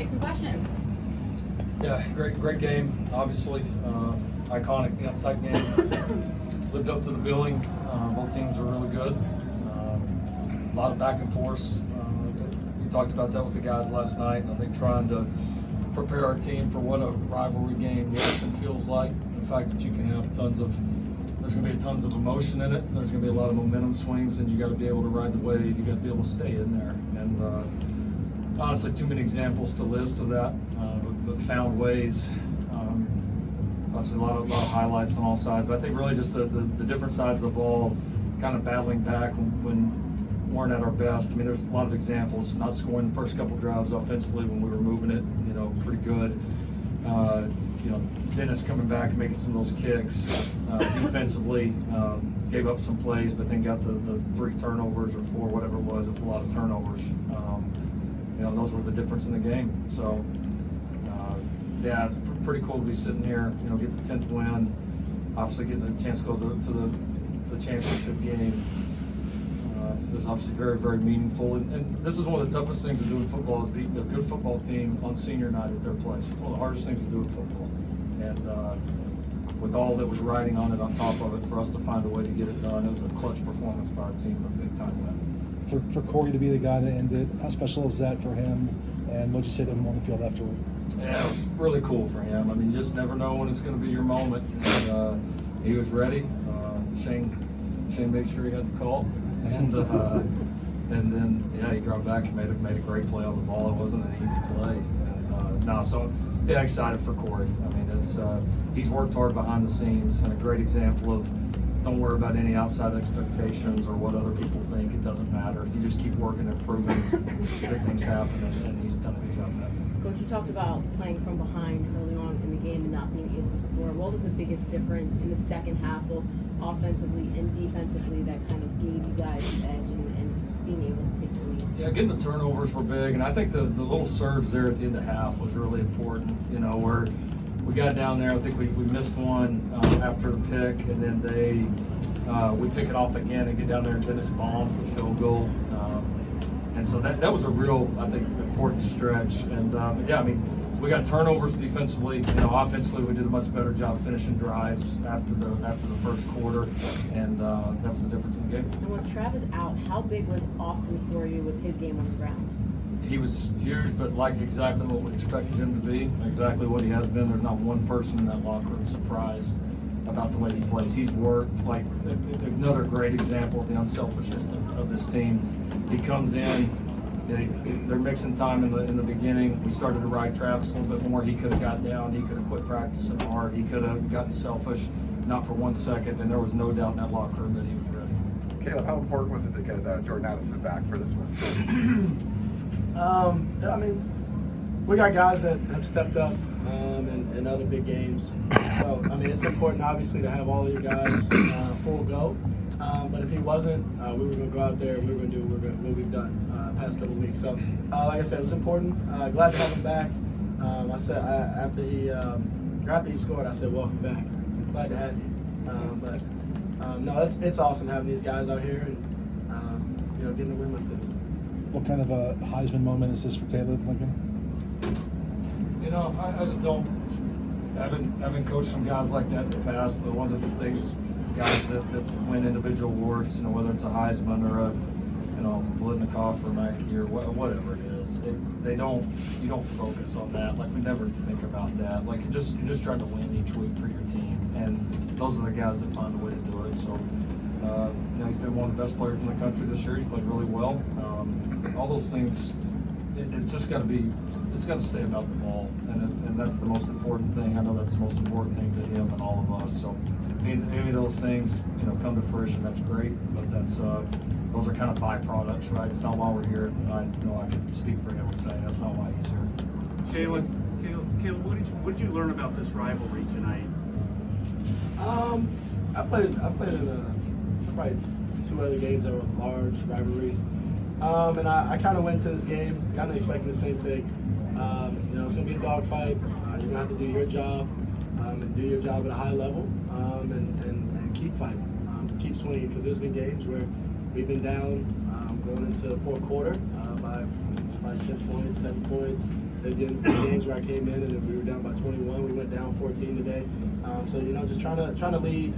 take some questions. Yeah, great game. Obviously, iconic, tight game. Lived up to the billing. Both teams are really good. A lot of back and forth. We talked about that with the guys last night. I think trying to prepare our team for what a rivalry game looks and feels like. The fact that you can have there's going to be tons of emotion in it. There's going to be a lot of momentum swings, and you got to be able to ride the wave. You got to be able to stay in there. And honestly, too many examples to list of that, but found ways. Obviously, a lot of highlights on all sides. But I think really just the different sides of the ball, kind of battling back when weren't at our best. I mean, there's a lot of examples. Not scoring the first couple drives offensively when we were moving it, pretty good. Dennis coming back and making some of those kicks. Defensively, gave up some plays, but then got the 3 turnovers or 4, whatever it was. It's a lot of turnovers. Those were the difference in the game. So, yeah, it's pretty cool to be sitting here, get the 10th win, obviously getting a chance to go to the championship game. It's obviously very, very meaningful. And this is one of the toughest things to do in football is beat a good football team on senior night at their place. It's one of the hardest things to do in football. And with all that was riding on it on top of it, for us to find a way to get it done, it was a clutch performance by our team, a big-time win. For Corey to be the guy that ended, how special is that for him? And what'd you say to him on the field afterward? Yeah, it was really cool for him. I mean, you just never know when it's going to be your moment. And, he was ready. Shane made sure he had the call. And then he dropped back and made a great play on the ball. It wasn't an easy play. And so excited for Corey. I mean, he's worked hard behind the scenes, and a great example of don't worry about any outside expectations or what other people think. It doesn't matter. You just keep working and proving that things happen, and he's done a good job of that. Coach, you talked about playing from behind early on in the game and not being able to score. What was the biggest difference in the second half, both offensively and defensively, that kind of gave you guys the edge and being able to take the lead? Yeah, getting the turnovers were big, and I think the little surge there at the end of the half was really important, where we got down there. I think we missed one after the pick, and then we pick it off again and get down there, and Dennis bombs the field goal. And so that was a real, I think, important stretch. And yeah, I mean, we got turnovers defensively. Offensively, we did a much better job finishing drives after the first quarter, and that was the difference in the game. And with Travis out, how big was Austin for you with his game on the ground? He was huge, but like exactly what we expected him to be, exactly what he has been. There's not one person in that locker room surprised about the way he plays. He's worked, like another great example of the unselfishness of this team. He comes in, they're mixing time in the beginning. We started to ride Travis a little bit more. He could have got down. He could have quit practicing hard. He could have gotten selfish, not for 1 second, and there was no doubt in that locker room that he was ready. Caleb, how important was it to get Jordan Addison back for this one? I mean, we got guys that have stepped up in other big games. So, I mean, it's important, obviously, to have all of you guys full go. But if he wasn't, we were going to go out there and we were going to do what we've done past couple weeks. So, like I said, it was important. Glad to have him back. I said after he scored, I said, welcome back. Glad to have you. No, it's awesome having these guys out here and getting a win like this. What kind of a Heisman moment is this for Caleb Lincoln? I just don't. Having coached some guys like that in the past, one of the things, guys that win individual awards, whether it's a Heisman or a, Blitnikoff or Mackey or whatever it is, you don't focus on that. Like, we never think about that. Like, you're just trying to win each week for your team, and those are the guys that find a way to do it. So, he's been one of the best players in the country this year. He's played really well. All those things, it's just got to be. It's got to stay about the ball, and that's the most important thing. I know that's the most important thing to him and all of us. So, any of those things, come to fruition, that's great. But those are kind of byproducts, right? It's not why we're here. I know I can speak for him and say that's not why he's here. Caleb, what did you learn about this rivalry tonight? I played in probably 2 other games that were large rivalries. And I kind of went to this game kind of expecting the same thing. It's going to be a dogfight. You're going to have to do your job and do your job at a high level and keep fighting, keep swinging, because there's been games where we've been down going into the fourth quarter by by 10 points, 7 points. There's games where I came in and we were down by 21. We went down 14 today. So just trying to lead,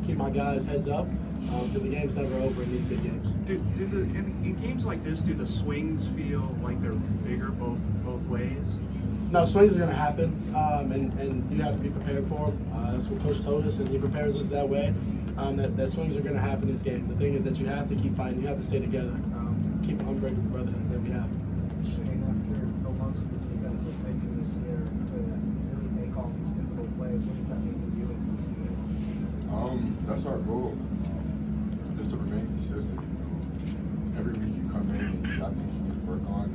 keep my guys' heads up, because the game's never over in these big games. In games like this, do the swings feel like they're bigger both ways? No, swings are going to happen, and you have to be prepared for them. That's what Coach told us, and he prepares us that way. That swings are going to happen in this game. The thing is that you have to keep fighting. You have to stay together. Keep an unbreakable brother that we have. Shane, after the lumps the defense have taken this year to really make all these pivotal plays, what does that mean to you and to this unit? That's our goal. Just to remain consistent. Every week you come in and you got things you need to work on.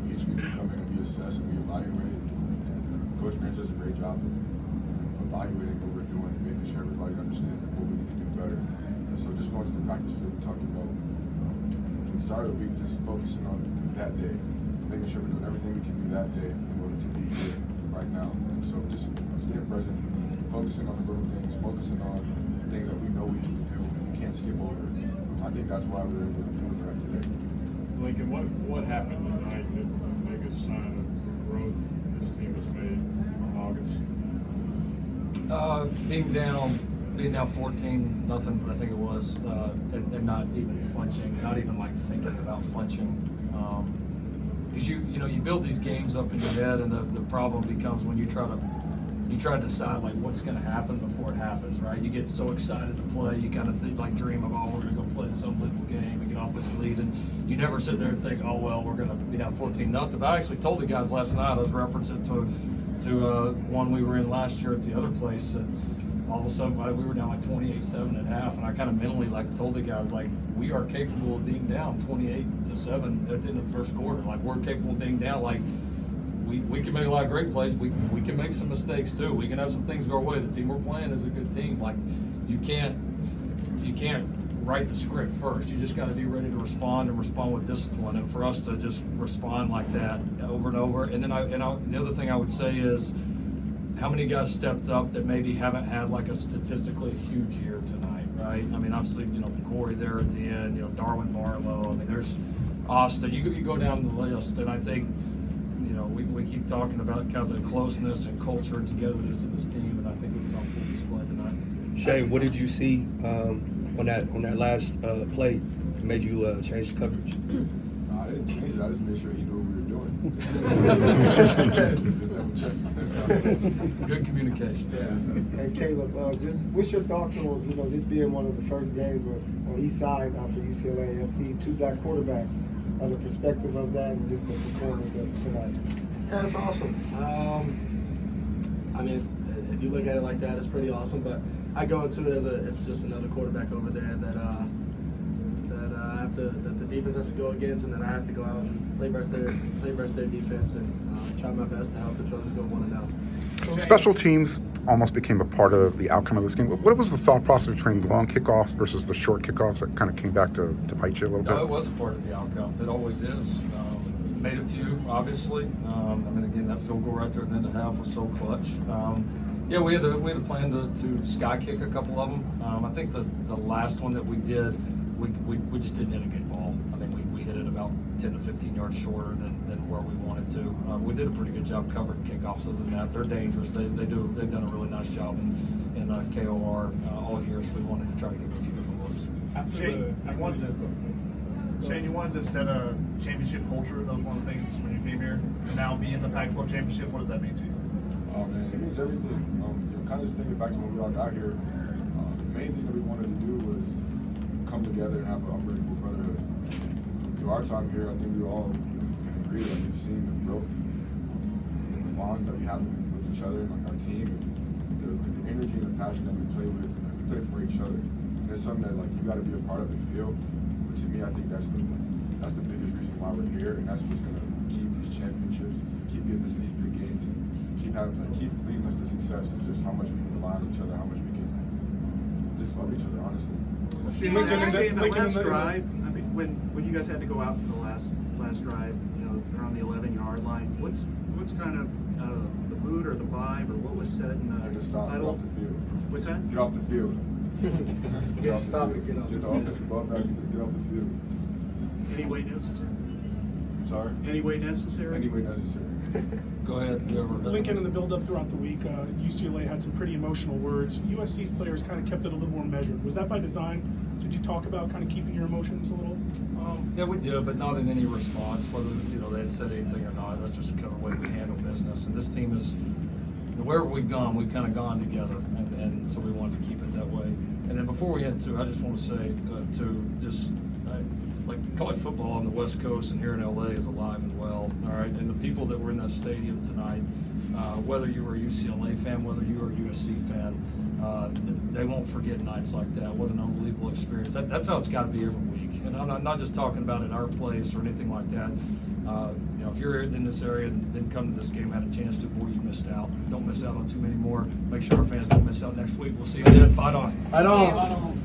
Each week we come in and we assess and we evaluate. And Coach Grant does a great job of evaluating what we're doing and making sure everybody understands what we need to do better. And so just going to the practice field, we talked about from the start of the week, just focusing on that day, making sure we're doing everything we can do that day in order to be here right now. And so just staying present, focusing on the little things, focusing on things that we know we need to do and we can't skip over. I think that's why we're able to do what we're at today. Lincoln, what happened tonight that was the biggest sign of growth this team has made from August? Being down 14, nothing, I think it was, and not even flinching, not even like thinking about flinching. Because you build these games up in your head, and the problem becomes when you try to decide like what's going to happen before it happens, right? You get so excited to play, you kind of dream of, oh, we're going to go play this unbelievable game and get off this lead, and you never sit there and think, oh well, we're going to be down 14-0. But I actually told the guys last night, I was referencing to one we were in last year at the other place, and all of a sudden we were down like 28-7 at half, and I kind of mentally like told the guys like we are capable of being down 28-7 at the end of the first quarter. Like we're capable of being down. Like we can make a lot of great plays. We can make some mistakes too. We can have some things go our way. The team we're playing is a good team. Like you can't write the script first. You just got to be ready to respond and respond with discipline. And for us to just respond like that over and over. And then the other thing I would say is how many guys stepped up that maybe haven't had like a statistically huge year tonight, right? I mean, obviously, Corey there at the end, Darwin Barlow. I mean, there's Austin. You go down the list, and I think, we keep talking about kind of the closeness and culture and togetherness of this team, and I think it was on full display tonight. Shane, what did you see on that last play that made you change the coverage? I didn't change it. I just made sure he knew what we were doing. Good communication. Yeah. Hey Caleb, just what's your thoughts on this being one of the first games on each side for UCLA SC, two black quarterbacks, the perspective of that and just the performance of tonight? Yeah, that's awesome. I mean, if you look at it like that, it's pretty awesome. But I go into it as it's just another quarterback over there that the defense has to go against, and then I have to go out and play versus their defense and try my best to help the Trojans go 1-0. Special teams almost became a part of the outcome of this game. What was the thought process between the long kickoffs versus the short kickoffs that kind of came back to bite you a little bit? No, it was a part of the outcome. It always is. Made a few, obviously. I mean, again, that field goal right there at the end of the half was so clutch. Yeah, we had a plan to sky kick a couple of them. I think the last one that we did, we just didn't hit a good ball. I think we hit it about 10 to 15 yards shorter than where we wanted to. We did a pretty good job covering kickoffs. Other than that, they're dangerous. They've done a really nice job in KOR all year. So we wanted to try to give them a few different looks. Shane, you wanted to set a championship culture. That was one of the things when you came here. And now being the Pac-12 championship, what does that mean to you? Oh man, it means everything. Kind of just thinking back to when we all got here, the main thing that we wanted to do was come together and have an unbreakable brotherhood. Through our time here, I think we all can agree that we've seen the growth in the bonds that we have with each other, like our team, and the energy and the passion that we play with, and that we play for each other. And it's something that you got to be a part of the field. But to me, I think that's the biggest reason why we're here, and that's what's going to keep these championships, keep getting us in these big games, and keep leading us to success. Is just how much we can rely on each other, how much we can just love each other, honestly. In the last drive, I mean, when you guys had to go out for the last drive, around the 11-yard line, what's kind of the mood or the vibe or what was said in the stop, get off the field. What's that? Get off the field. Get off the offensive ball back, get off the field. Any weight differences? I'm sorry. Any way necessary? Any way necessary. Go ahead, whoever. Lincoln, in the build-up throughout the week, UCLA had some pretty emotional words. USC's players kind of kept it a little more measured. Was that by design? Did you talk about kind of keeping your emotions a little? Yeah, we did, but not in any response, whether they had said anything or not. That's just kind of the way we handle business. And this team is, wherever we've gone, we've kind of gone together, and so we wanted to keep it that way. And then before we head to, I just want to say like college football on the West Coast and here in LA is alive and well. All right, and the people that were in that stadium tonight, whether you were a UCLA fan, whether you were a USC fan, they won't forget nights like that. What an unbelievable experience. That's how it's got to be every week. And I'm not just talking about at our place or anything like that. If you're in this area and didn't come to this game, had a chance to, boy, you missed out. Don't miss out on too many more. Make sure our fans don't miss out next week. We'll see you then. Fight on. Fight on.